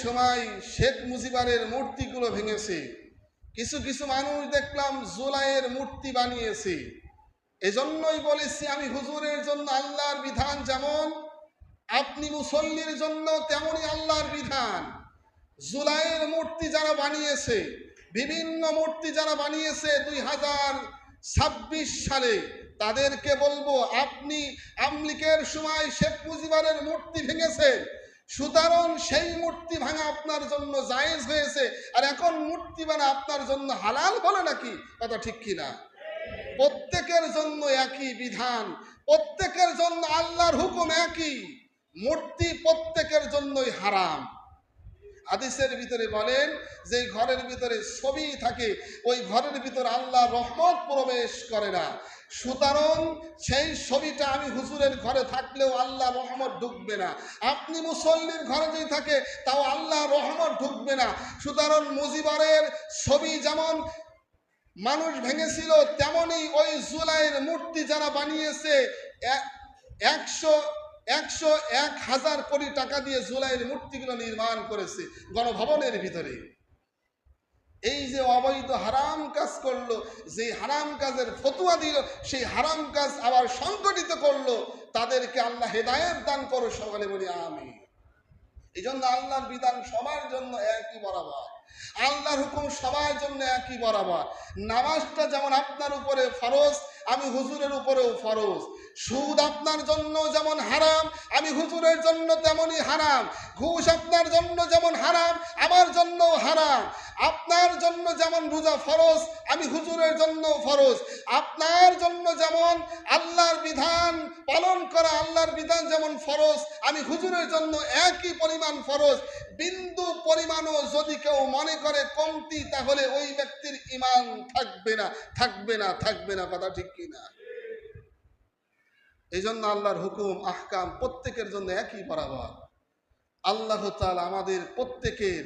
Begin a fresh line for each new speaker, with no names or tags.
সময় শেখ মুজিবের মূর্তিগুলো ভেঙেছে, কিছু কিছু মানুষ দেখলাম জুলাইয়ের মূর্তি বানিয়েছে। এজন্যই বলেছি আমি হুজুরের জন্য আল্লাহর বিধান যেমন, আপনি মুসল্লির জন্য তেমনই আল্লাহর বিধান। জুলাইয়ের মূর্তি যারা বানিয়েছে, বিভিন্ন মূর্তি যারা বানিয়েছে 2026 সালে, তাদেরকে বলবো আপনি আমলিকের সময় শেখ মুজিবের মূর্তি ভেঙেছেন, সুতরাং সেই মূর্তি ভাঙা আপনার জন্য জায়েজ হয়েছে, আর এখন মূর্তি বানা আপনার জন্য হালাল বলে নাকি? কথা ঠিক কিনা? প্রত্যেকের জন্য একই বিধান, প্রত্যেকের জন্য আল্লাহর হুকুম একই। মূর্তি প্রত্যেকের জন্যই হারাম। হাদিসের ভিতরে বলেন যে ঘরের ভিতরে ছবি থাকে, ওই ঘরের ভিতরে আল্লাহ রহমত প্রবেশ করে না। সুতরাং সেই ছবিটা আমি হুজুরের ঘরে থাকলেও আল্লাহ রহমত ঢুকবে না, আপনি মুসল্লির ঘরে যদি থাকে তাও আল্লাহ রহমত ঢুকবে না। সুতরাং মুজিবের ছবি যেমন মানুষ ভেঙেছিল, তেমনি ওই জুলাইয়ের মূর্তি যারা বানিয়েছে 101,000 কোটি টাকা দিয়ে জুলাইয়ের মূর্তিগুলো নির্মাণ করেছে গণভবনের ভিতরে। এই যে অবৈধ হারাম কাজ করলো, যে হারাম কাজের ফতোয়া দিল, সেই হারাম কাজ আবার সংগঠিত করলো, তাদেরকে আল্লাহ হেদায়েত দান করো, সকলে বলি আমিন। এই জন্য আল্লাহর বিধান সবার জন্য একই বরাবর, আল্লাহর হুকুম সবার জন্য একই বরাবর। নামাজটা যেমন আপনার উপরে ফরজ, আমি হুজুরের উপরেও ফরজ। সুদ আপনার জন্য যেমন হারাম, আমি হুজুরের জন্য তেমনই হারাম। ঘুষ আপনার জন্য যেমন হারাম, আমার জন্যও হারাম। আপনার জন্য যেমন রোজা ফরজ, আমি হুজুরের জন্য ফরজ। আপনার জন্য যেমন আল্লাহর বিধান পালন করা, আল্লাহর বিধান যেমন ফরজ, আমি হুজুরের জন্য একই পরিমাণ ফরজ। বিন্দু পরিমাণও যদি কেউ মনে করে কমতি, তাহলে ওই ব্যক্তির ঈমান থাকবে না, থাকবে না, থাকবে না। কথা ঠিক কিনা? এই জন্য আল্লাহর হুকুম আহকাম প্রত্যেকের জন্য একই বরাবর। আল্লাহ তাআলা আমাদের প্রত্যেকের